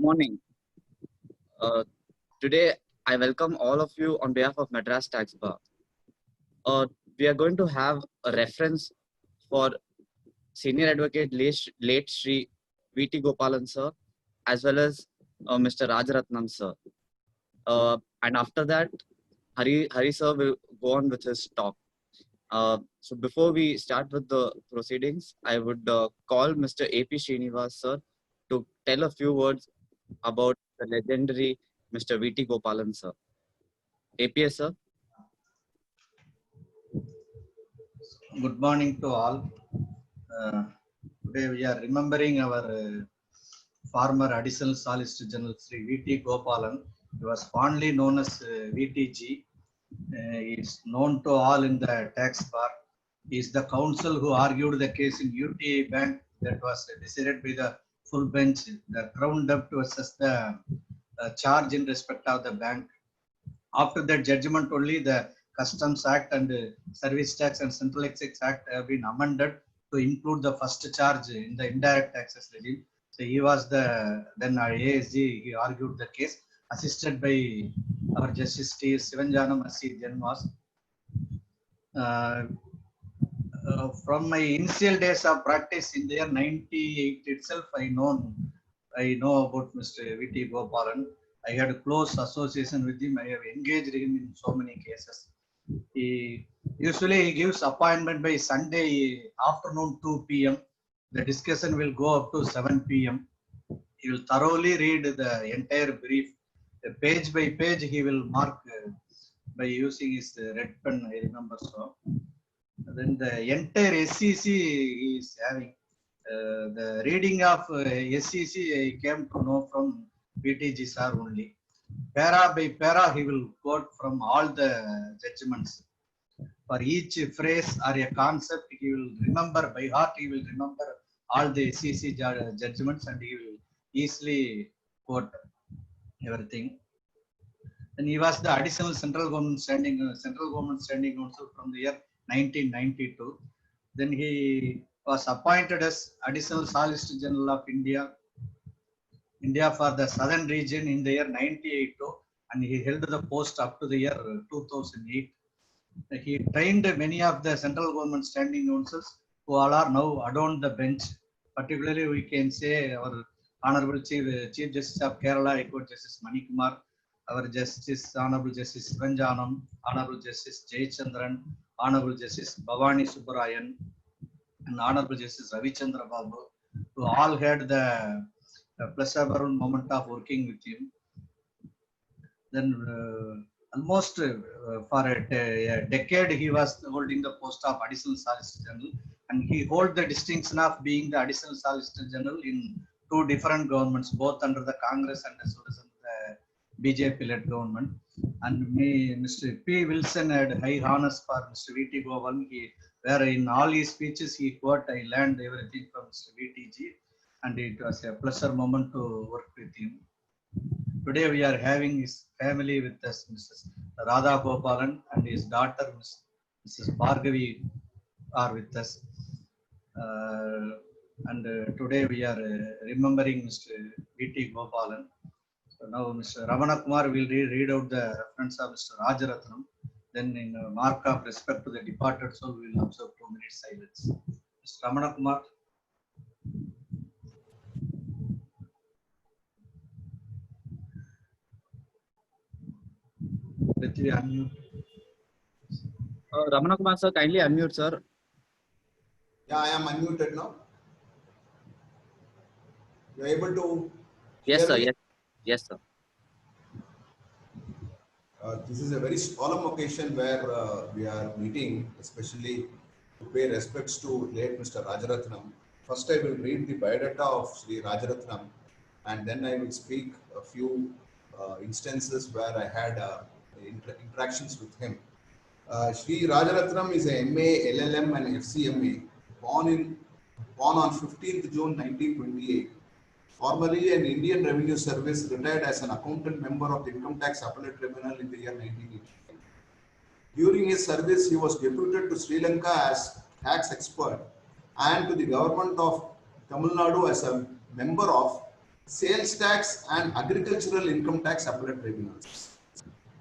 morning. Uh, Today, I welcome all of you on behalf of Madras Tax Bar. We are going to have a reference for Senior Advocate late Shri V.T. Gopalan sir, as well as Mr. Rajaratnam sir. And after that, Hari sir will go on with his talk. So before we start with the proceedings, I would call Mr. A.P. Srinivas sir to tell a few words about the legendary Mr. V.T. Gopalan sir. APS sir. Good morning to all. Today we are remembering our former Additional Solicitor General Sri V.T. Gopalan. He was fondly known as VTG. He is known to all in the tax bar. He is the counsel who argued the case in UTI Bank that was decided by the full bench, the crown debt versus the charge in respect of the bank. After that judgment only, the Customs Act and Service Tax and Central Excise Act have been amended to include the first charge in the indirect taxes regime. So he was the then ASG. He argued the case, assisted by our Justice T. Sivanjanam Assi Janwas. From my initial days of practice in the year 98 itself, I know about Mr. V.T. Gopalan. I had a close association with him. I have engaged him in so many cases. He gives appointment by Sunday afternoon 2 p.m. The discussion will go up to 7 p.m. He will thoroughly read the entire brief, page by page. He will mark by using his red pen. I remember so. Then the entire SEC is having the reading of SEC. I came to know from VTG sir only. Para by para, he will quote from all the judgments. For each phrase or a concept, he will remember by heart. He will remember all the SEC judgments, and he will easily quote everything. And he was the additional central government standing counsel from the year 1992. Then he was appointed as Additional Solicitor General of India for the southern region in the year 1982, and he held the post up to the year 2008. He trained many of the central government standing counsels who all are now adorned the bench. Particularly, we can say our Honorable Chief Justice of Kerala, High Court Justice Manikumar, our Justice Honorable Justice Sivanjanam, Honorable Justice Jayachandran, Honorable Justice Bhavani Subbarayan, and Honorable Justice Ravichandra Babu, who all had the pleasurable moment of working with him. Then almost for a decade he was holding the post of Additional Solicitor General, and he held the distinction of being the Additional Solicitor General in two different governments, both under the Congress and as well as under the BJP-led government. And Mr. P. Wilson had high honors for Mr. V.T. Gopalan, where in all his speeches he quote, "I learned everything from Mr. VTG," and it was a pleasure moment to work with him. Today we are having his family with us, Mrs. Radha Gopalan and his daughter, Mrs. Bhargavi, are with us. Today we are remembering Mr. V.T. Gopalan. So now Mr. Ramana Kumar will read out the reference of Mr. Rajaratnam. Then in mark of respect to the departed soul, we will observe 2 minutes silence. Mr. Ramana Kumar. Unmute. Ramana Kumar sir, kindly unmute sir. Yeah, I am unmuted now. You are able to Yes hear sir, me? yes sir. This is a very solemn occasion where we are meeting, especially to pay respects to late Mr. Rajaratnam. First, I will read the biodata of Sri Rajaratnam, and then I will speak a few instances where I had interactions with him. Sri Rajaratnam is a MA, LLM, and FCMA, born on 15th June 1928. Formerly an Indian Revenue Service, retired as an accountant member of the Income Tax Appellate Tribunal in the year 1988. During his service, he was deputed to Sri Lanka as tax expert and to the government of Tamil Nadu as a member of sales tax and agricultural income tax appellate tribunals.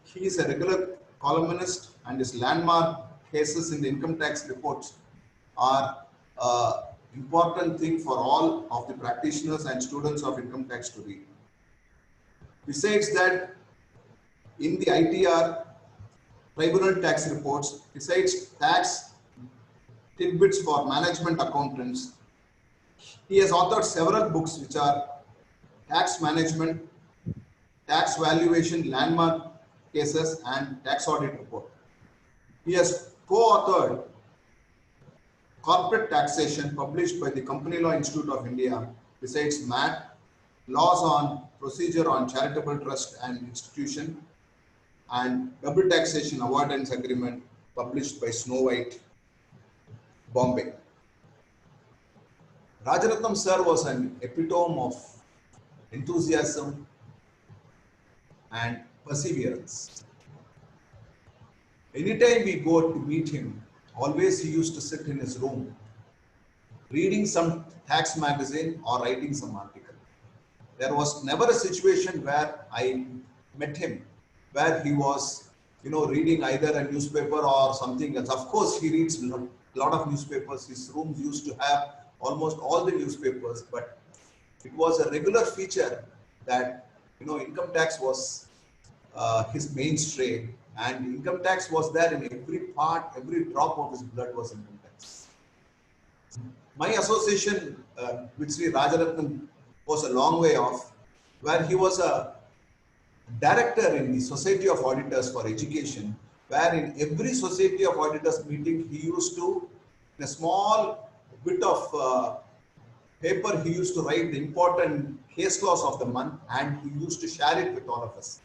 He is a regular columnist and his landmark cases in the income tax reports are important thing for all of the practitioners and students of income tax to read. Besides that, in the ITR tribunal tax reports, besides tax tidbits for management accountants, he has authored several books which are tax management, tax valuation, landmark cases, and tax audit report. He has co-authored Corporate Taxation published by the Company Law Institute of India, besides MAT, Laws on Procedure on Charitable Trust and Institution, and Double Taxation Avoidance Agreement published by Snow White, Bombay. Rajaratnam sir was an epitome of enthusiasm and perseverance. Anytime we go to meet him, always he used to sit in his room reading some tax magazine or writing some article. There was never a situation where I met him where he was, reading either a newspaper or something else. Of course, he reads a lot of newspapers. His rooms used to have almost all the newspapers, but it was a regular feature that, income tax was his mainstay, and income tax was there in every part, every drop of his blood was income tax. My association with Sri Rajaratnam was a long way off, where he was a director in the Society of Auditors for Education, where in every Society of Auditors meeting, he used to, in a small bit of paper, he used to write the important case laws of the month, and he used to share it with all of us.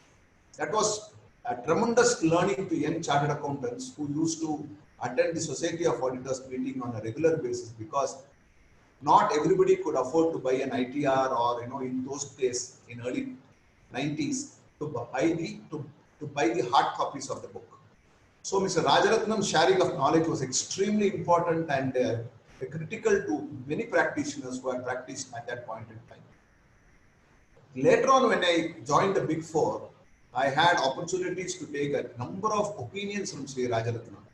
That was a tremendous learning to young chartered accountants who used to attend the Society of Auditors meeting on a regular basis, because not everybody could afford to buy an ITR or, in those days, in early 90s, to buy the hard copies of the book. So Mr. Rajaratnam's sharing of knowledge was extremely important and critical to many practitioners who had practiced at that point in time. Later on, when I joined the Big Four, I had opportunities to take a number of opinions from Sri Rajaratnam.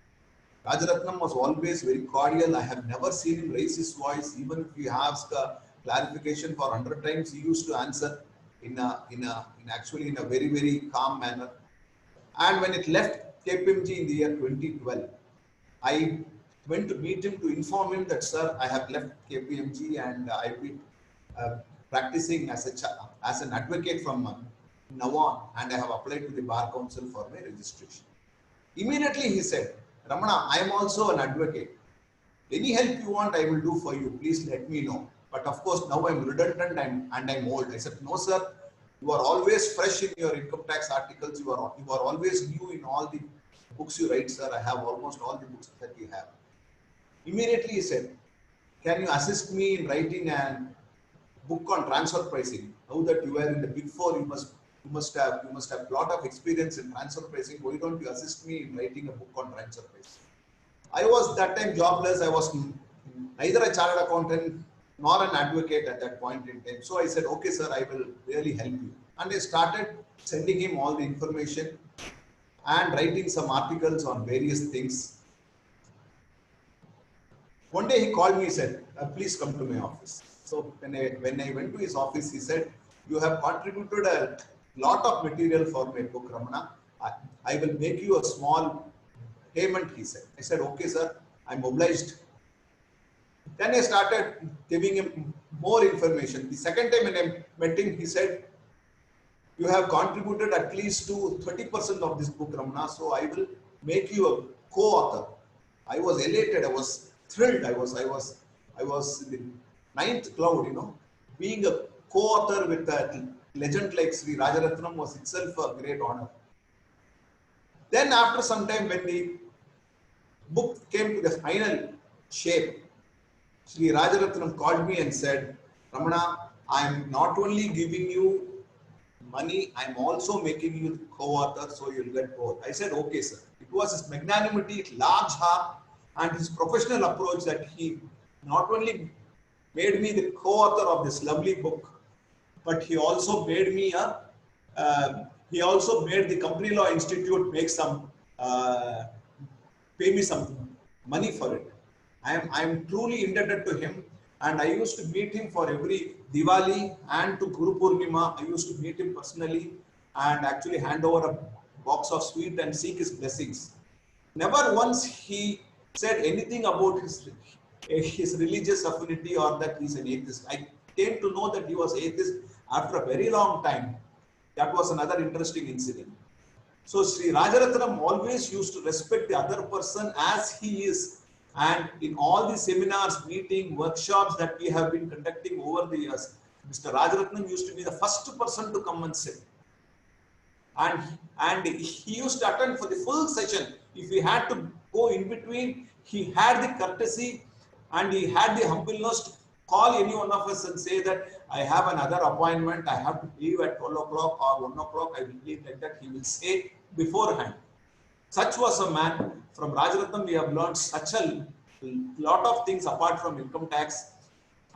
Rajaratnam was always very cordial. I have never seen him raise his voice. Even if we ask a clarification for 100 times, he used to answer actually in a very, very calm manner. And when it left KPMG in the year 2012, I went to meet him to inform him that, sir, I have left KPMG and I've been practicing as an advocate from now on, and I have applied to the Bar Council for my registration. Immediately he said, Ramana, I am also an advocate. Any help you want, I will do for you. Please let me know. But of course, now I'm redundant and I'm old. I said, no, sir. You are always fresh in your income tax articles. You are always new in all the books you write, sir. I have almost all the books that you have. Immediately he said, can you assist me in writing a book on transfer pricing? Now that you are in the Big Four, you must have a lot of experience in transfer pricing. Why don't you assist me in writing a book on transfer pricing? I was that time jobless. I was neither a chartered accountant nor an advocate at that point in time. So I said, okay, sir, I will really help you. And I started sending him all the information and writing some articles on various things. One day he called me, he said, please come to my office. So when I went to his office, he said, you have contributed a lot of material for my book, Ramana. I will make you a small payment, he said. I said, okay, sir, I'm obliged. Then I started giving him more information. The second time when I met him, he said, you have contributed at least to 30% of this book, Ramana, so I will make you a co-author. I was elated, I was thrilled, I was in the ninth cloud, being a co-author with a legend like Sri Rajaratnam was itself a great honor. Then after some time, when the book came to the final shape, Sri Rajaratnam called me and said, Ramana, I am not only giving you money, I am also making you co-author, so you'll get both. I said, okay, sir. It was his magnanimity, large heart, and his professional approach that he not only made me the co-author of this lovely book, but he also made me a, he also made the Company Law Institute make some, pay me some money for it. I am truly indebted to him, and I used to meet him for every Diwali and to Guru Purnima. I used to meet him personally and actually hand over a box of sweet and seek his blessings. Never once he said anything about his religious affinity or that he's an atheist. I came to know that he was atheist after a very long time. That was another interesting incident. So Sri Rajaratnam always used to respect the other person as he is. And in all the seminars, meeting, workshops that we have been conducting over the years, Mr. Rajaratnam used to be the first person to come and sit. And he used to attend for the full session. If we had to go in between, he had the courtesy and he had the humbleness to call any one of us and say that I have another appointment, I have to leave at 12 o'clock or 1 o'clock, I will leave like that. He will say beforehand. Such was a man. From Rajaratnam, we have learned such a lot of things apart from income tax.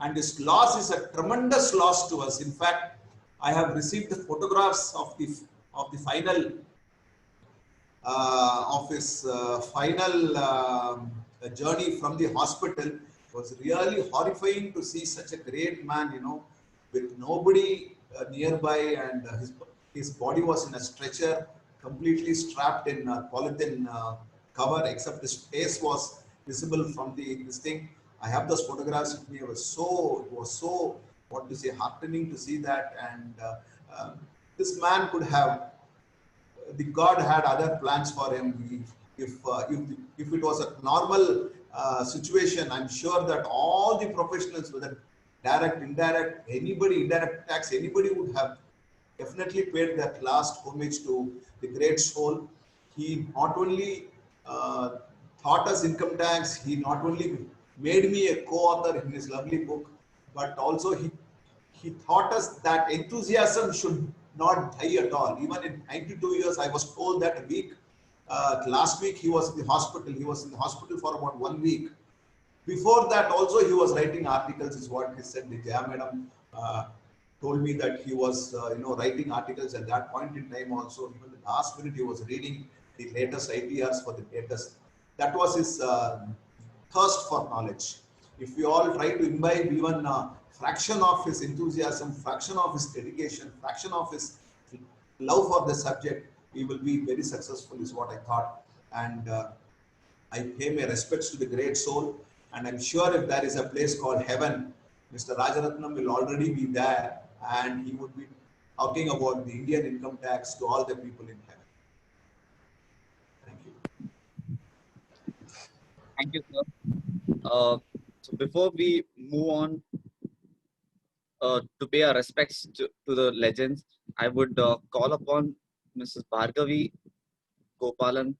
And this loss is a tremendous loss to us. In fact, I have received the photographs of the final of his final journey from the hospital. It was really horrifying to see such a great man, you know, with nobody nearby, and his body was in a stretcher, completely strapped in a polythene cover, except his face was visible from this thing. I have those photographs with me. It was so, what to say, heartening to see that. And this man could have, the God had other plans for him. If it was a normal situation, I'm sure that all the professionals, whether direct, indirect, anybody, indirect tax, anybody would have definitely paid that last homage to the great soul. He not only taught us income tax, he not only made me a co-author in his lovely book, but also he taught us that enthusiasm should not die at all. Even in 92 years, I was told that a week, last week he was in the hospital. He was in the hospital for about 1 week. Before that also, he was writing articles, is what he said. The Jaya Madam told me that he was, writing articles at that point in time also. Even the last minute, he was reading the latest ITRs for the latest. That was his thirst for knowledge. If we all try to imbibe even a fraction of his enthusiasm, fraction of his dedication, fraction of his love for the subject, we will be very successful, is what I thought. And I pay my respects to the great soul. And I'm sure if there is a place called heaven, Mr. Rajaratnam will already be there, and he would be talking about the Indian income tax to all the people in heaven. Thank you. Thank you, sir. So before we move on to pay our respects to the legends, I would call upon Mrs. Bhargavi Gopalan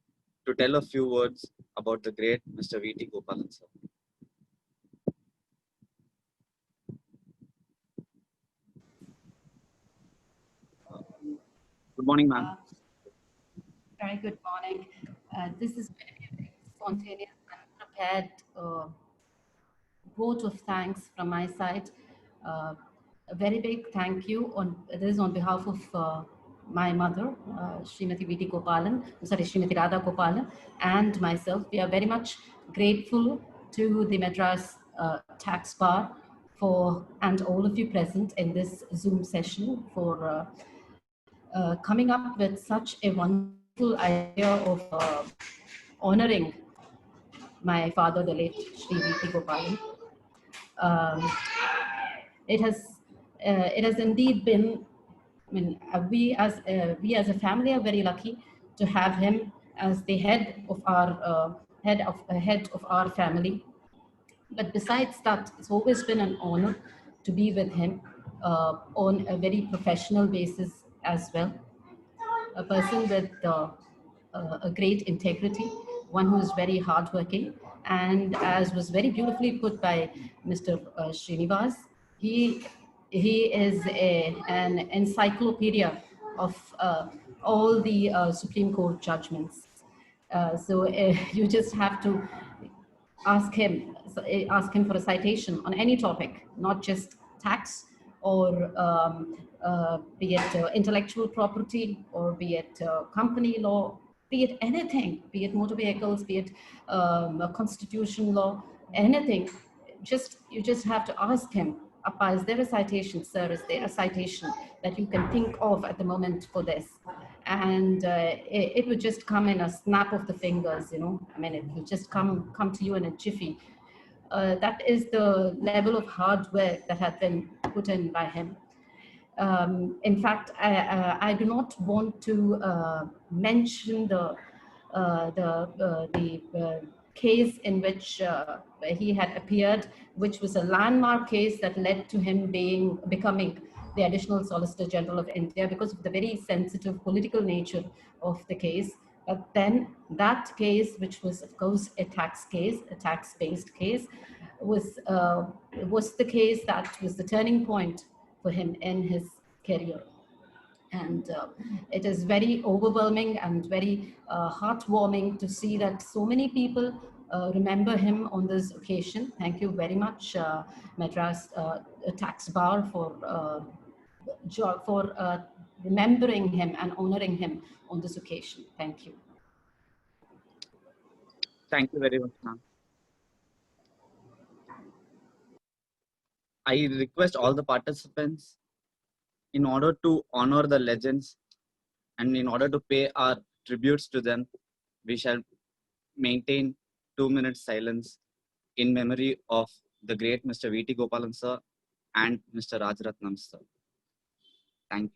to tell a few words about the great Mr. V.T. Gopalan, sir. Good morning, ma'am. Very good morning. This is very spontaneous and prepared vote of thanks from my side. A very big thank you on behalf of my mother, Srimati V.T. Gopalan, Srimati Radha Gopalan, and myself. We are very much grateful to the Madras Tax Bar and all of you present in this Zoom session for coming up with such a wonderful idea of honoring my father, the late Sri V.T. Gopalan. It has indeed been. I mean, we as a family are very lucky to have him as the head of our family. But besides that, it's always been an honor to be with him on a very professional basis as well. A person with a great integrity, one who is very hardworking, and as was very beautifully put by Mr. Srinivas, he is an encyclopedia of all the Supreme Court judgments. So you just have to ask him for a citation on any topic, not just tax or be it intellectual property, or be it company law, be it anything, be it motor vehicles, be it a constitution law, anything. You just have to ask him, Appa, is there a citation, sir? Is there a citation that you can think of at the moment for this? And it would just come in a snap of the fingers, you know. I mean, it would just come to you in a jiffy. That is the level of hard work that had been put in by him. In fact, I do not want to mention the case in which he had appeared, which was a landmark case that led to him becoming the Additional Solicitor General of India, because of the very sensitive political nature of the case. But then that case, which was of course a tax-based case, was the case that was the turning point for him in his career. And it is very overwhelming and very heartwarming to see that so many people remember him on this occasion. Thank you very much, Madras Tax Bar, for remembering him and honoring him on this occasion. Thank you. Thank you very much, ma'am. I request all the participants, in order to honor the legends and in order to pay our tributes to them, we shall maintain 2 minutes silence in memory of the great Mr. V.T. Gopalan sir and Mr. Rajaratnam sir. Thank you.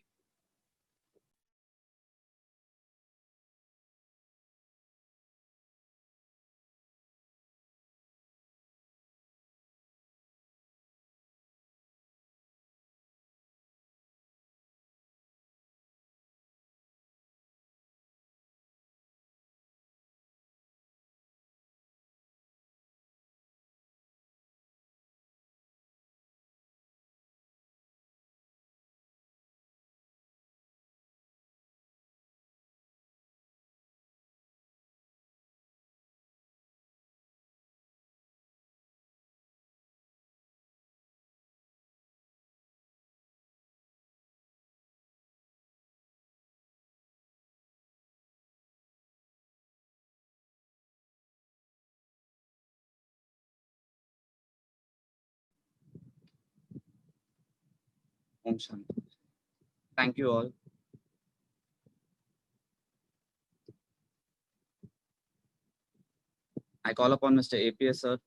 Om Shanti. Thank you all. I call upon Mr. APS sir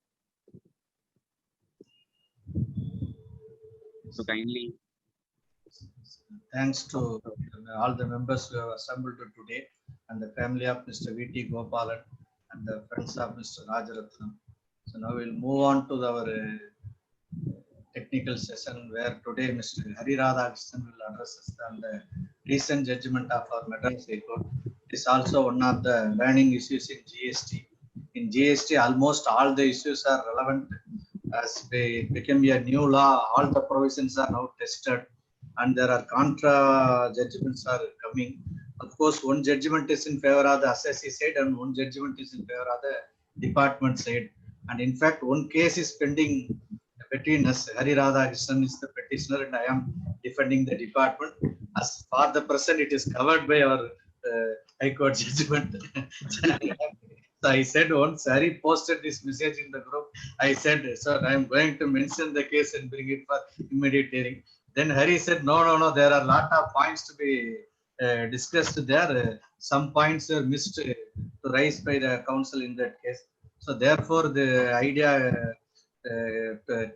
to kindly. Thanks to all the members who have assembled today and the family of Mr. V.T. Gopalan and the friends of Mr. Rajaratnam. So now we'll move on to our technical session, where today Mr. Hari Radhakrishnan will address us on the recent judgment of our Madras High Court. It is also one of the learning issues in GST. In GST, almost all the issues are relevant. As it became a new law, all the provisions are now tested, and there are contra judgments are coming. Of course, one judgment is in favor of the assessee side and one judgment is in favor of the department side. And in fact, one case is pending between us. Hari Radhakrishnan is the petitioner and I am defending the department. As for the present, it is covered by our High Court judgment. So I said once Hari posted this message in the group, I said, sir, I am going to mention the case and bring it for immediate hearing. Then Hari said, no, there are a lot of points to be discussed there. Some points are missed to raise by the council in that case. So therefore, the idea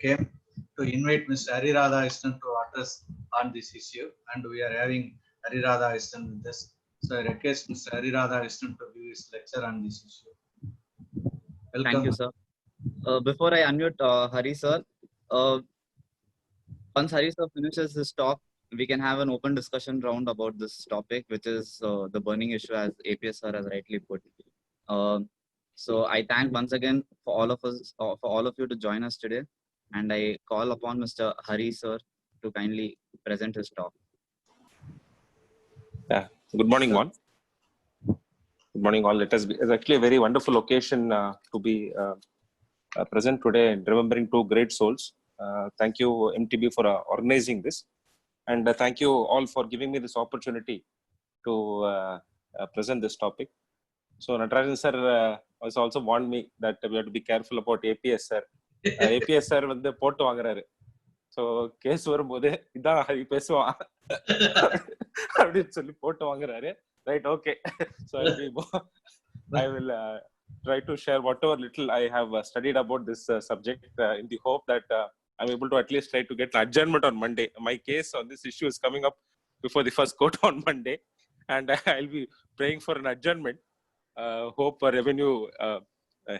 came to invite Mr. Hari Radhakrishnan to address on this issue, and we are having Hari Radhakrishnan with us. So I request Mr. Hari Radhakrishnan to give his lecture on this issue. Welcome. Thank you, sir. Before I unmute Hari sir, once Hari sir finishes his talk, we can have an open discussion round about this topic, which is the burning issue, as APS sir has rightly put. So I thank once again for all of us, for all of you to join us today, and I call upon Mr. Hari sir to kindly present his talk. Yeah. Good morning, one. Good morning, all. It's actually a very wonderful occasion to be present today and remembering two great souls. Thank you, MTB, for organizing this. And thank you all for giving me this opportunity to present this topic. So Natarajan sir has also warned me that we have to be careful about APS sir. APS sir வந்து போட்டு வாங்குறாரு. So case வரும்போது இதான் பேசுவான் அப்படின்னு சொல்லி போட்டு வாங்குறாரு. Right, okay. So I will try to share whatever little I have studied about this subject in the hope that I'm able to at least try to get an adjournment on Monday. My case on this issue is coming up before the first court on Monday, and I'll be praying for an adjournment. Hope revenue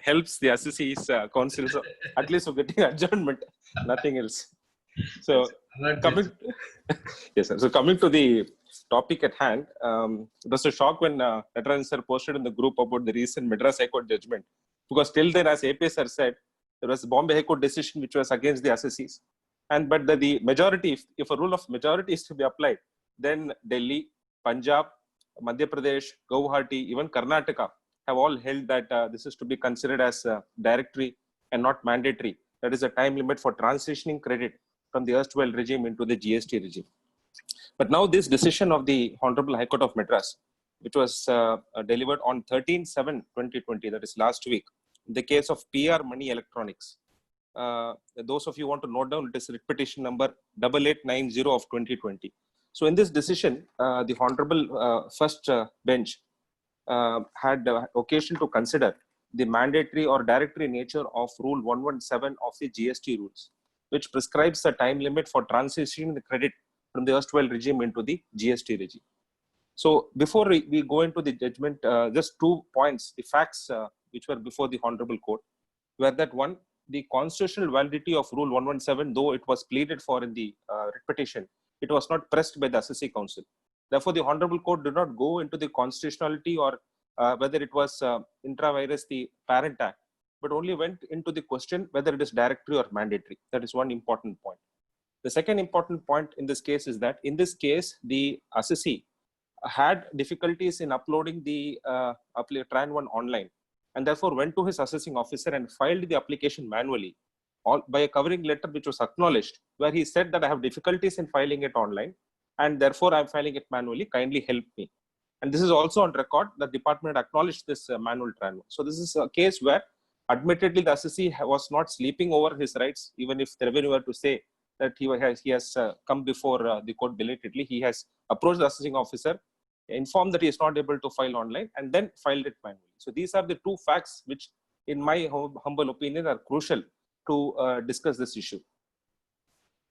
helps the assessees councils at least for getting adjournment, nothing else. So coming yes sir. So coming to the topic at hand, it was a shock when Natarajan sir posted in the group about the recent Madras High Court judgment, because till then, as APS sir said, there was Bombay High Court decision which was against the assessees, and but the majority, if a rule of majority is to be applied, then Delhi, Punjab, Madhya Pradesh, Guwahati, even Karnataka have all held that this is to be considered as directory and not mandatory. That is a time limit for transitioning credit from the erstwhile regime into the GST regime. But now this decision of the Honorable High Court of Madras, which was delivered on 13/7/2020, that is last week, in the case of PR Money Electronics. Those of you want to note down, it is petition number 8890 of 2020. So in this decision, the Honorable first bench had occasion to consider the mandatory or directory nature of Rule 117 of the GST rules, which prescribes a time limit for transitioning the credit from the erstwhile regime into the GST regime. So before we go into the judgment, just 2 points, the facts which were before the Honorable Court, were that one, the constitutional validity of Rule 117, though it was pleaded for in the writ petition, it was not pressed by the Assessee Council. Therefore, the Honorable Court did not go into the constitutionality or whether it was intra vires the Parent Act, but only went into the question whether it is directory or mandatory. That is one important point. The second important point in this case is that in this case, the assessee had difficulties in uploading the Tran 1 online, and therefore went to his assessing officer and filed the application manually by a covering letter which was acknowledged, where he said that I have difficulties in filing it online, and therefore I'm filing it manually, kindly help me. And this is also on record, the department acknowledged this manual Tran 1. So this is a case where admittedly the assessee was not sleeping over his rights, even if the revenue were to say that he has come before the court belatedly. He has approached the assessing officer, informed that he is not able to file online, and then filed it manually. So these are the 2 facts which, in my humble opinion, are crucial to discuss this issue.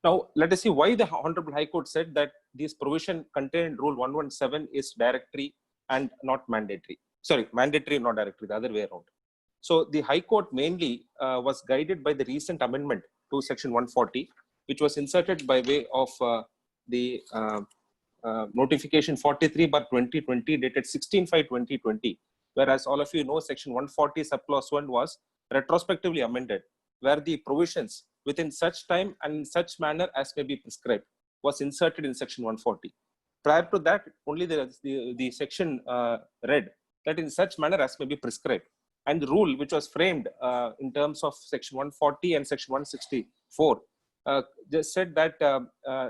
Now, let us see why the Honorable High Court said that this provision contained in Rule 117 is directory and not mandatory. Sorry, mandatory, not directory, the other way around. So the High Court mainly was guided by the recent amendment to Section 140, which was inserted by way of the notification 43/2020 dated 16/5/2020, whereas all of you know Section 140 subclause 1 was retrospectively amended, where the provisions within such time and in such manner as may be prescribed was inserted in Section 140. Prior to that, only the section read that in such manner as may be prescribed. And the rule which was framed in terms of Section 140 and Section 164 just said that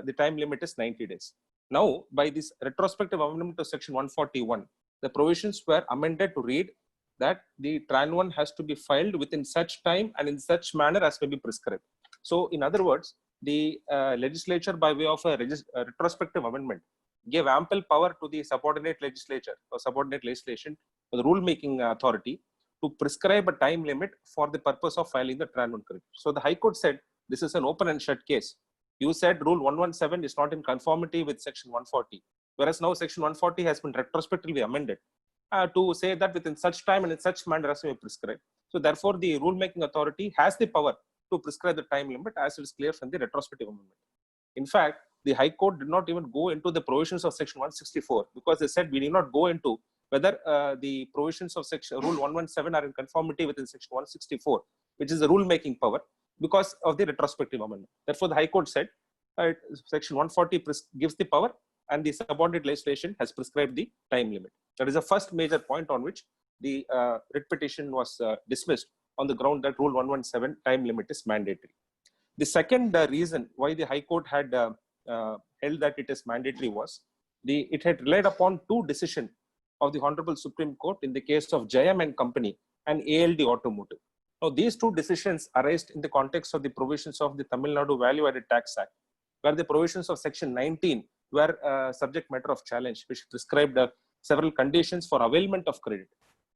the time limit is 90 days. Now, by this retrospective amendment to Section 141, the provisions were amended to read that the Tran 1 has to be filed within such time and in such manner as may be prescribed. So, in other words, the legislature, by way of a retrospective amendment, gave ample power to the subordinate legislature or subordinate legislation or the rulemaking authority to prescribe a time limit for the purpose of filing the Tran 1 credit. So, the High Court said this is an open and shut case. You said Rule 117 is not in conformity with Section 140, whereas now Section 140 has been retrospectively amended to say that within such time and in such manner as may be prescribed. So, therefore, the rulemaking authority has the power to prescribe the time limit, as it is clear from the retrospective amendment. In fact, the High Court did not even go into the provisions of Section 164, because they said we need not go into whether the provisions of Rule 117 are in conformity within Section 164, which is the rulemaking power, because of the retrospective amendment. Therefore, the High Court said Section 140 gives the power, and the subordinate legislation has prescribed the time limit. That is the first major point on which the writ petition was dismissed, on the ground that Rule 117 time limit is mandatory. The second reason why the High Court had held that it is mandatory was it had relied upon two decisions of the Honorable Supreme Court in the case of Jayam and Company and ALD Automotive. Now, these two decisions arise in the context of the provisions of the Tamil Nadu Value Added Tax Act, where the provisions of Section 19 were subject matter of challenge, which prescribed several conditions for availment of credit.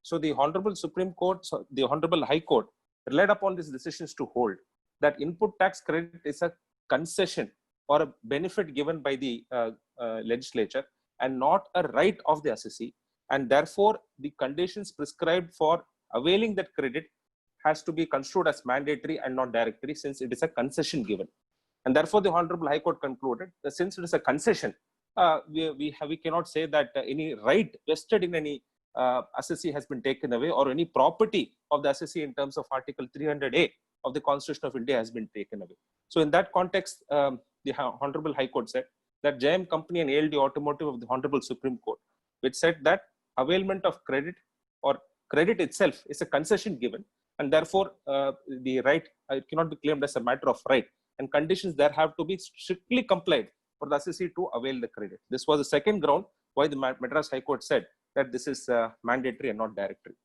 So the Honorable Supreme Court, the Honorable High Court relied upon these decisions to hold that input tax credit is a concession or a benefit given by the legislature and not a right of the assessee. And therefore, the conditions prescribed for availing that credit has to be construed as mandatory and not directory, since it is a concession given. And therefore, the Honorable High Court concluded that since it is a concession, we cannot say that any right vested in any assessee has been taken away, or any property of the assessee in terms of Article 300A of the Constitution of India has been taken away. So in that context, the Honorable High Court said that Jayam Company and ALD Automotive of the Honorable Supreme Court, which said that availment of credit or credit itself is a concession given, and therefore the right cannot be claimed as a matter of right, and conditions there have to be strictly complied for the assessee to avail the credit. This was the second ground why the Madras High Court said that this is mandatory and not directory.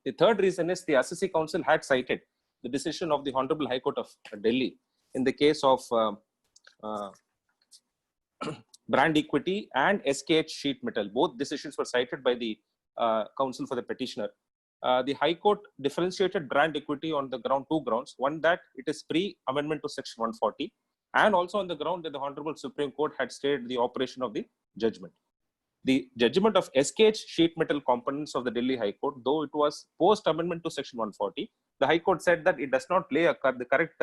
The third reason is the Assessee Council had cited the decision of the Honorable High Court of Delhi in the case of Brand Equity and SKH Sheet Metal. Both decisions were cited by the counsel for the petitioner. The High Court differentiated Brand Equity on the two grounds. One, that it is pre-amendment to Section 140, and also on the ground that the Honorable Supreme Court had stayed the operation of the judgment. The judgment of SKH Sheet Metal components of the Delhi High Court, though it was post-amendment to Section 140, the High Court said that it does not lay the correct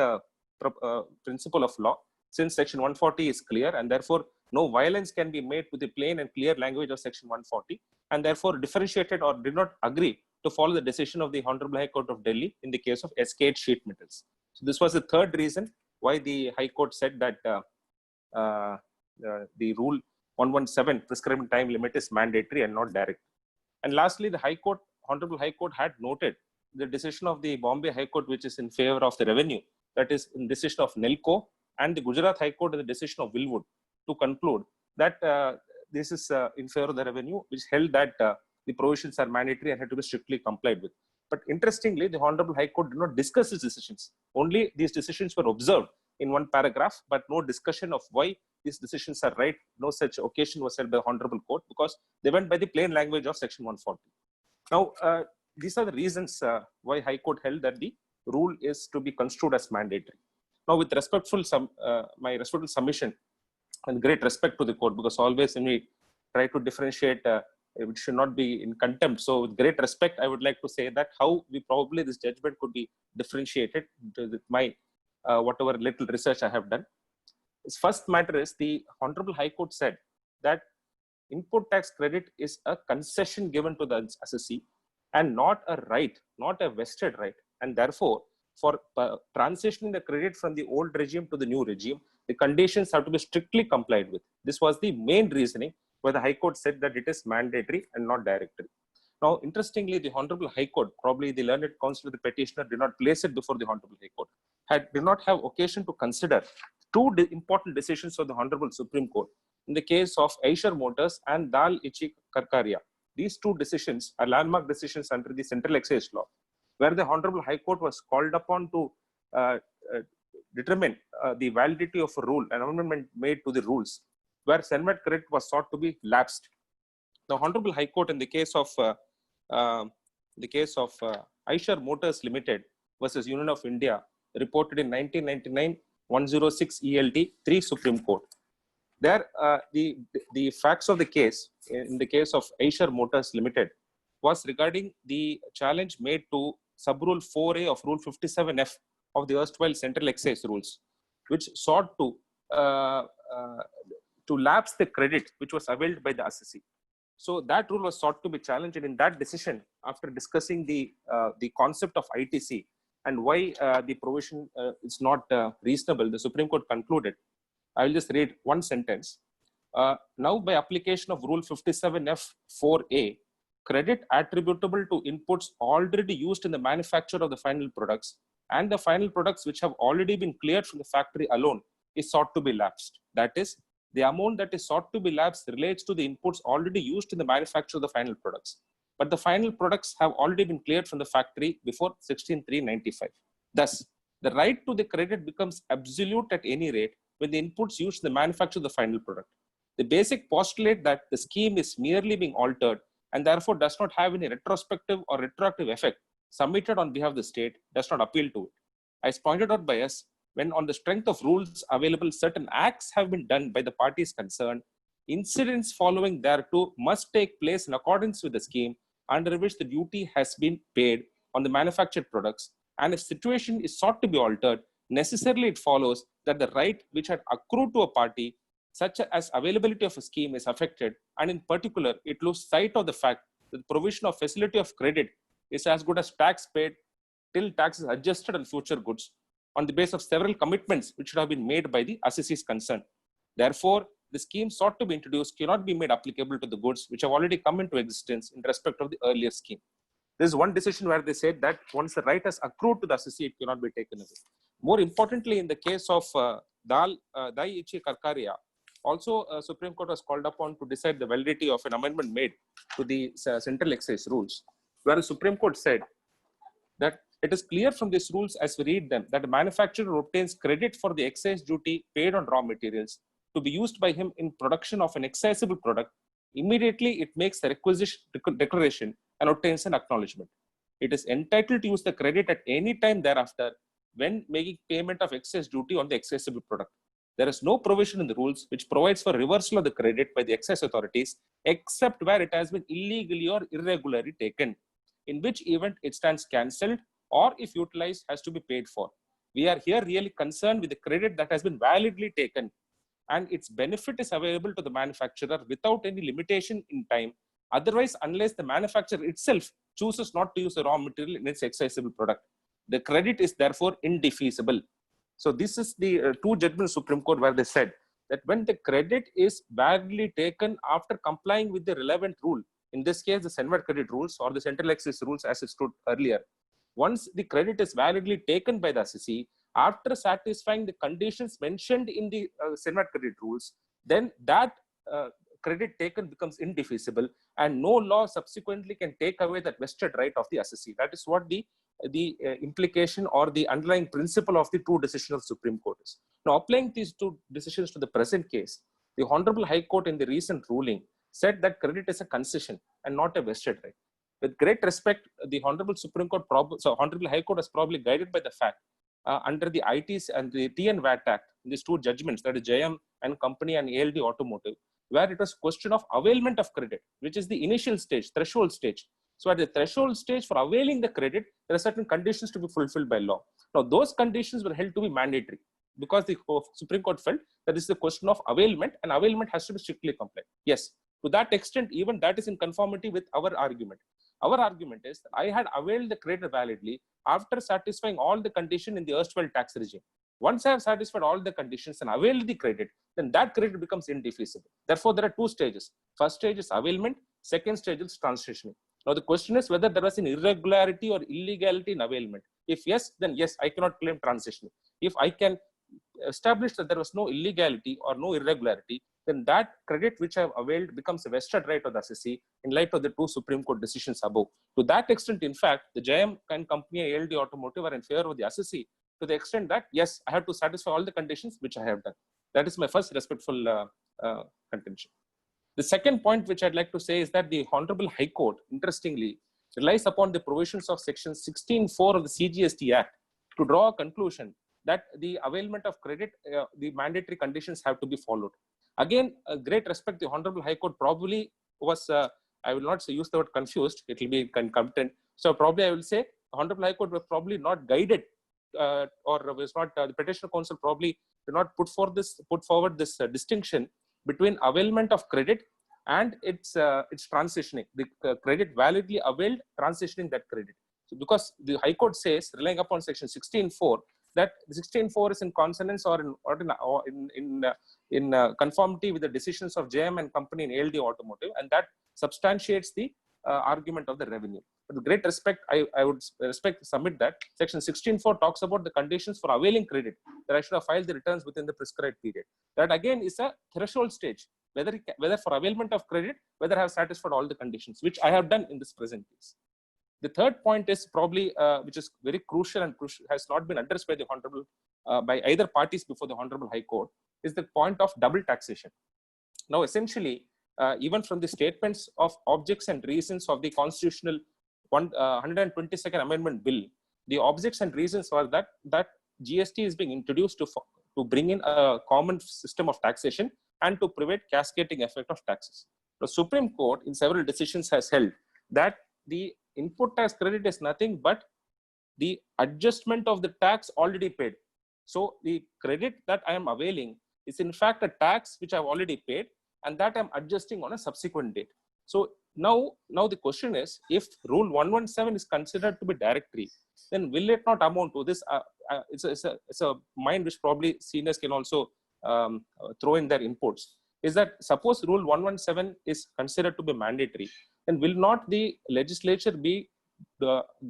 principle of law, since Section 140 is clear, and therefore no violence can be made with the plain and clear language of Section 140, and therefore differentiated or did not agree to follow the decision of the Honorable High Court of Delhi in the case of SKH Sheet Metals. So this was the third reason why the High Court said that the Rule 117 prescribing time limit is mandatory and not direct. And lastly, the Honorable High Court had noted the decision of the Bombay High Court, which is in favor of the revenue, that is in decision of Nelco, and the Gujarat High Court in the decision of Willwood, to conclude that this is in favor of the revenue, which held that the provisions are mandatory and had to be strictly complied with. But interestingly, the Honorable High Court did not discuss these decisions. Only these decisions were observed in one paragraph, but no discussion of why these decisions are right. No such occasion was said by the Honorable Court, because they went by the plain language of Section 140. Now, these are the reasons why High Court held that the rule is to be construed as mandatory. Now, with my respectful submission and great respect to the court, because always when we try to differentiate, it should not be in contempt. So with great respect, I would like to say that how this judgment could be differentiated with my whatever little research I have done. Its first matter is the Honorable High Court said that input tax credit is a concession given to the assessee and not a right, not a vested right. And therefore, for transitioning the credit from the old regime to the new regime, the conditions have to be strictly complied with. This was the main reasoning where the High Court said that it is mandatory and not directory. Now, interestingly, the Honorable High Court, probably the learned counsel of the petitioner did not place it before the Honorable High Court, did not have occasion to consider two important decisions of the Honorable Supreme Court in the case of Eicher Motors and Dal Ichi Karkaria. These two decisions are landmark decisions under the Central Excise Law, where the Honorable High Court was called upon to determine the validity of a rule, an amendment made to the rules, where Senate credit was sought to be lapsed. The Honorable High Court in the case of Eicher Motors Limited versus Union of India, reported in 1999, 106 ELT 3 Supreme Court. There, the facts of the case in the case of Eicher Motors Limited was regarding the challenge made to Subrule 4A of Rule 57F of the erstwhile Central Excise Rules, which sought to lapse the credit which was availed by the assessee. So that rule was sought to be challenged, and in that decision, after discussing the concept of ITC and why the provision is not reasonable, the Supreme Court concluded. I will just read one sentence. Now, by application of Rule 57F 4A, credit attributable to inputs already used in the manufacture of the final products and the final products which have already been cleared from the factory alone is sought to be lapsed. That is, the amount that is sought to be lapsed relates to the inputs already used in the manufacture of the final products. But the final products have already been cleared from the factory before 16/3/95. Thus, the right to the credit becomes absolute at any rate when the inputs used in the manufacture of the final product. The basic postulate that the scheme is merely being altered and therefore does not have any retrospective or retroactive effect submitted on behalf of the state does not appeal to it. As pointed out by us, when on the strength of rules available, certain acts have been done by the parties concerned, incidents following thereto must take place in accordance with the scheme under which the duty has been paid on the manufactured products. And if situation is sought to be altered, necessarily it follows that the right which had accrued to a party, such as availability of a scheme, is affected, and in particular, it loses sight of the fact that the provision of facility of credit is as good as tax paid till tax is adjusted on future goods on the basis of several commitments which should have been made by the assessees concerned. Therefore, the scheme sought to be introduced cannot be made applicable to the goods which have already come into existence in respect of the earlier scheme. There is one decision where they said that once the right has accrued to the assessee, it cannot be taken away. More importantly, in the case of Daiichi Karkaria, also Supreme Court was called upon to decide the validity of an amendment made to the central excise rules, where the Supreme Court said that it is clear from these rules as we read them that the manufacturer obtains credit for the excise duty paid on raw materials to be used by him in production of an excisable product. Immediately it makes the requisition declaration and obtains an acknowledgement. It is entitled to use the credit at any time thereafter when making payment of excise duty on the excisable product. There is no provision in the rules which provides for reversal of the credit by the excise authorities except where it has been illegally or irregularly taken, in which event it stands cancelled or if utilized has to be paid for. We are here really concerned with the credit that has been validly taken and its benefit is available to the manufacturer without any limitation in time. Otherwise, unless the manufacturer itself chooses not to use the raw material in its excisable product, the credit is therefore indefeasible. So this is the two judgments Supreme Court where they said that when the credit is validly taken after complying with the relevant rule, in this case the CENVAT credit rules or the central excise rules as it stood earlier, once the credit is validly taken by the assessee after satisfying the conditions mentioned in the CENVAT credit rules, then that credit taken becomes indefeasible and no law subsequently can take away that vested right of the assessee. That is what the implication or the underlying principle of the two decisions of Supreme Court is. Now, applying these two decisions to the present case, the Honorable High Court in the recent ruling said that credit is a concession and not a vested right. With great respect, the Honorable Supreme Court, Honorable High Court was probably guided by the fact under the ITs and the TN VAT Act, these two judgments, that is JM and Company and ALD Automotive, where it was question of availment of credit, which is the initial stage, threshold stage. So at the threshold stage for availing the credit, there are certain conditions to be fulfilled by law. Now, those conditions were held to be mandatory because the Supreme Court felt that this is a question of availment and availment has to be strictly complied. Yes, to that extent, even that is in conformity with our argument. Our argument is that I had availed the credit validly after satisfying all the conditions in the erstwhile tax regime. Once I have satisfied all the conditions and availed the credit, then that credit becomes indefeasible. Therefore, there are two stages. First stage is availment, second stage is transitioning. Now, the question is whether there was an irregularity or illegality in availment. If yes, then yes, I cannot claim transitioning. If I can establish that there was no illegality or no irregularity, then that credit which I have availed becomes a vested right of the assessee in light of the two Supreme Court decisions above. To that extent, in fact, the JM and Company ALD Automotive are in favor of the assessee to the extent that, yes, I have to satisfy all the conditions which I have done. That is my first respectful contention. The second point which I'd like to say is that the Honorable High Court, interestingly, relies upon the provisions of Section 16(4) of the CGST Act to draw a conclusion that the availment of credit, the mandatory conditions have to be followed. Again, great respect, the Honorable High Court probably was, I will not say use the word confused, it will be content. So probably I will say the Honorable High Court was probably not guided or was not, the Petitioner Council probably did not put forward this distinction between availment of credit and its transitioning, the credit validly availed, transitioning that credit. So because the High Court says, relying upon Section 16(4), that the 16(4) is in consonance or in conformity with the decisions of JM and Company and ALD Automotive, and that substantiates the argument of the revenue. With great respect, I would submit that Section 16(4) talks about the conditions for availing credit, that I should have filed the returns within the prescribed period. That again is a threshold stage, whether for availment of credit, whether I have satisfied all the conditions, which I have done in this present case. The third point is probably, which is very crucial and has not been addressed by the Honorable, by either parties before the Honorable High Court, is the point of double taxation. Now, essentially, even from the statements of objects and reasons of the constitutional 122nd Amendment Bill, the objects and reasons are that GST is being introduced to bring in a common system of taxation and to prevent cascading effect of taxes. The Supreme Court in several decisions has held that the input tax credit is nothing but the adjustment of the tax already paid. So the credit that I am availing is in fact a tax which I've already paid and that I'm adjusting on a subsequent date. So now the question is, if Rule 117 is considered to be directory, then will it not amount to this? It's a mind which probably seniors can also throw in their inputs. Is that suppose Rule 117 is considered to be mandatory, then will not the legislature be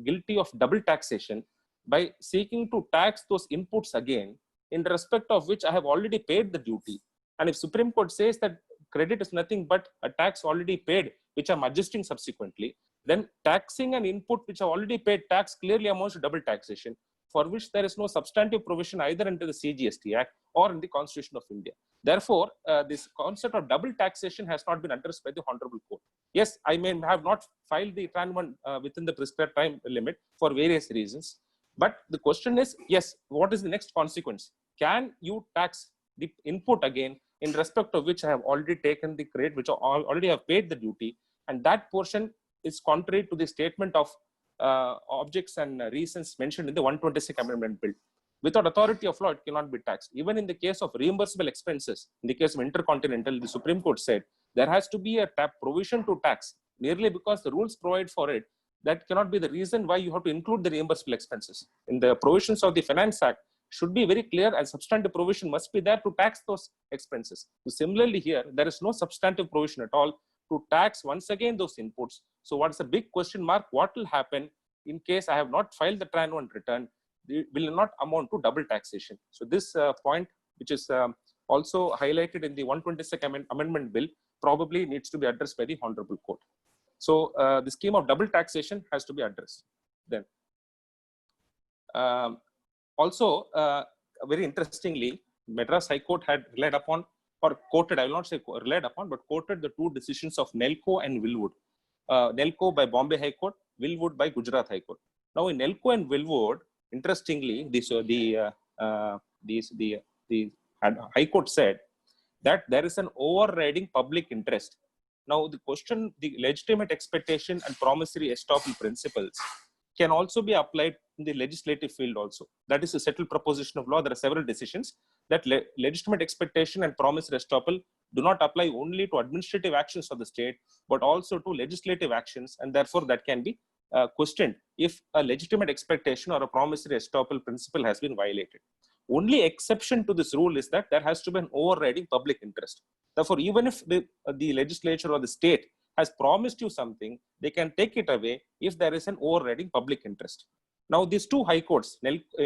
guilty of double taxation by seeking to tax those inputs again, in respect of which I have already paid the duty? And if Supreme Court says that credit is nothing but a tax already paid, which I'm adjusting subsequently, then taxing an input which I've already paid tax clearly amounts to double taxation, for which there is no substantive provision either under the CGST Act or in the Constitution of India. Therefore, this concept of double taxation has not been addressed by the Honorable Court. Yes, I may have not filed the Tran 1 within the prescribed time limit for various reasons. But the question is, yes, what is the next consequence? Can you tax the input again in respect of which I have already taken the credit, which I already have paid the duty, and that portion is contrary to the statement of objects and reasons mentioned in the 126th Amendment Bill. Without authority of law, it cannot be taxed. Even in the case of reimbursable expenses, in the case of Intercontinental, the Supreme Court said there has to be a provision to tax, merely because the rules provide for it. That cannot be the reason why you have to include the reimbursable expenses. In the provisions of the Finance Act, should be very clear, and substantive provision must be there to tax those expenses. So similarly here, there is no substantive provision at all to tax once again those inputs. So what's a big question mark? What will happen in case I have not filed the Tran 1 return? It will not amount to double taxation. So this point, which is also highlighted in the 122nd Amendment Bill, probably needs to be addressed by the Honorable Court. So the scheme of double taxation has to be addressed. Then also, very interestingly, Madras High Court had relied upon or quoted, I will not say relied upon, but quoted the two decisions of Nelco and Willwood. Nelco by Bombay High Court, Willwood by Gujarat High Court. Now in Nelco and Willwood, interestingly, the High Court said that there is an overriding public interest. Now the question, the legitimate expectation and promissory estoppel principles can also be applied in the legislative field also. That is a settled proposition of law. There are several decisions that legitimate expectation and promissory estoppel do not apply only to administrative actions of the state, but also to legislative actions, and therefore that can be questioned if a legitimate expectation or a promissory estoppel principle has been violated. Only exception to this rule is that there has to be an overriding public interest. Therefore, even if the legislature or the state has promised you something, they can take it away if there is an overriding public interest. Now, these two high courts,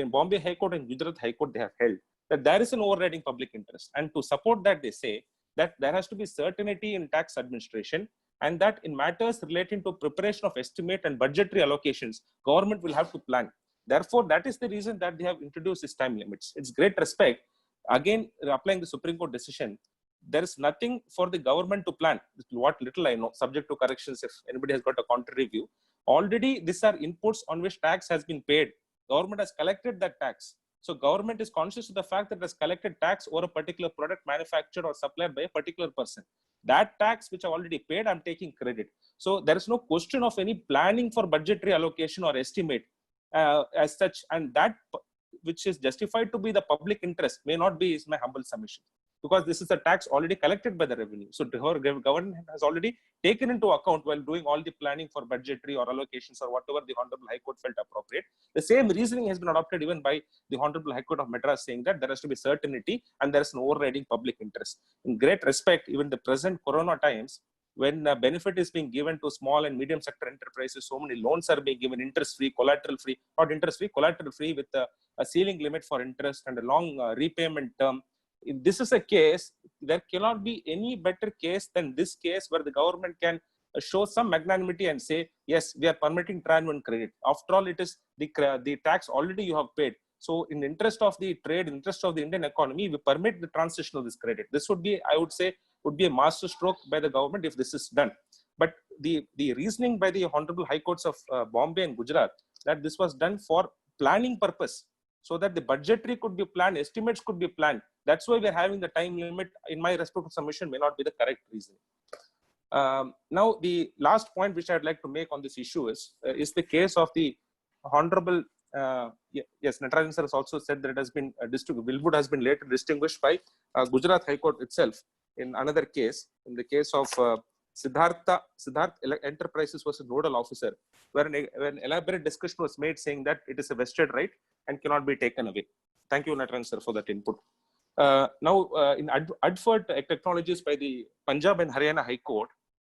Bombay High Court and Gujarat High Court, they have held that there is an overriding public interest. And to support that, they say that there has to be certainty in tax administration, and that in matters relating to preparation of estimate and budgetary allocations, government will have to plan. Therefore, that is the reason that they have introduced these time limits. It's great respect. Again, applying the Supreme Court decision, there is nothing for the government to plan. What little I know, subject to corrections if anybody has got a contrary view. Already, these are inputs on which tax has been paid. Government has collected that tax. So government is conscious of the fact that it has collected tax over a particular product manufactured or supplied by a particular person. That tax which I already paid, I'm taking credit. So there is no question of any planning for budgetary allocation or estimate as such, and that which is justified to be the public interest may not be, is my humble submission, because this is a tax already collected by the revenue. So the government has already taken into account while doing all the planning for budgetary or allocations or whatever the Honorable High Court felt appropriate. The same reasoning has been adopted even by the Honorable High Court of Madras, saying that there has to be certainty and there is an overriding public interest. In great respect, even the present Corona times, when benefit is being given to small and medium sector enterprises, so many loans are being given interest-free, collateral-free, not interest-free, collateral-free with a ceiling limit for interest and a long repayment term. If this is a case, there cannot be any better case than this case where the government can show some magnanimity and say, yes, we are permitting try and win credit. After all, it is the tax already you have paid. So in the interest of the trade, interest of the Indian economy, we permit the transition of this credit. This would be, I would say, would be a master stroke by the government if this is done. But the reasoning by the Honorable High Courts of Bombay and Gujarat that this was done for planning purpose, so that the budgetary could be planned, estimates could be planned. That's why we're having the time limit, in my respectful submission, may not be the correct reason. Now, the last point which I'd like to make on this issue is the case of the Honorable, yes, Natarajan sir has also said that it has been, Wilwood has been later distinguished by Gujarat High Court itself in another case, in the case of Siddharth Enterprises was a nodal officer, where an elaborate discussion was made saying that it is a vested right and cannot be taken away. Thank you, Natarajan sir, for that input. Now, in Adfert Technologies by the Punjab and Haryana High Court,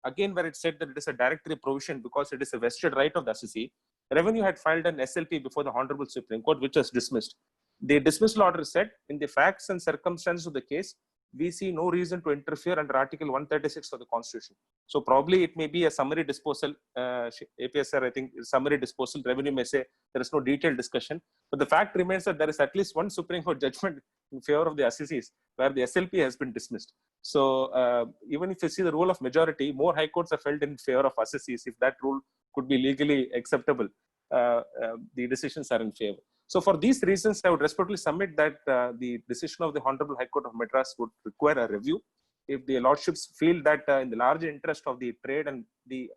again, where it said that it is a directory provision because it is a vested right of the assessee, Revenue had filed an SLP before the Honorable Supreme Court, which was dismissed. The dismissal order said, in the facts and circumstances of the case, we see no reason to interfere under Article 136 of the Constitution. So probably it may be a summary disposal. APSR, I think, summary disposal. Revenue may say there is no detailed discussion. But the fact remains that there is at least one Supreme Court judgment in favor of the assessees where the SLP has been dismissed. So even if you see the rule of majority, more high courts have held in favor of assessees. If that rule could be legally acceptable, the decisions are in favor. So for these reasons, I would respectfully submit that the decision of the Honorable High Court of Madras would require a review. If the lordships feel that in the larger interest of the trade and the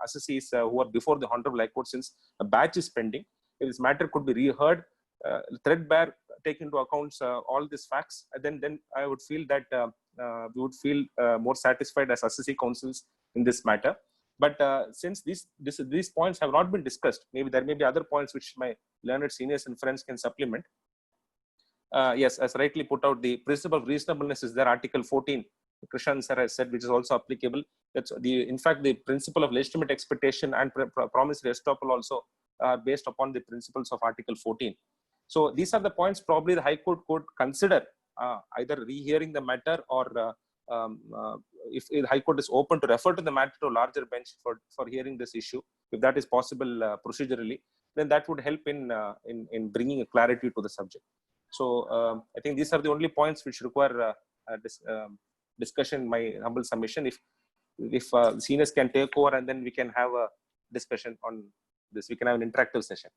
assessees who are before the Honorable High Court, since a batch is pending, if this matter could be reheard, threadbare, take into account all these facts, then I would feel that we would feel more satisfied as assessee councils in this matter. But since these points have not been discussed, maybe there may be other points which my learned seniors and friends can supplement. Yes, as rightly put out, the principle of reasonableness is there, Article 14, Krishan sir has said, which is also applicable. That's in fact, the principle of legitimate expectation and promissory estoppel also are based upon the principles of Article 14. So these are the points probably the High Court could consider either rehearing the matter or if the High Court is open to refer to the matter to a larger bench for hearing this issue, if that is possible procedurally, then that would help in bringing a clarity to the subject. So I think these are the only points which require discussion in my humble submission. If seniors can take over and then we can have a discussion on this, we can have an interactive session.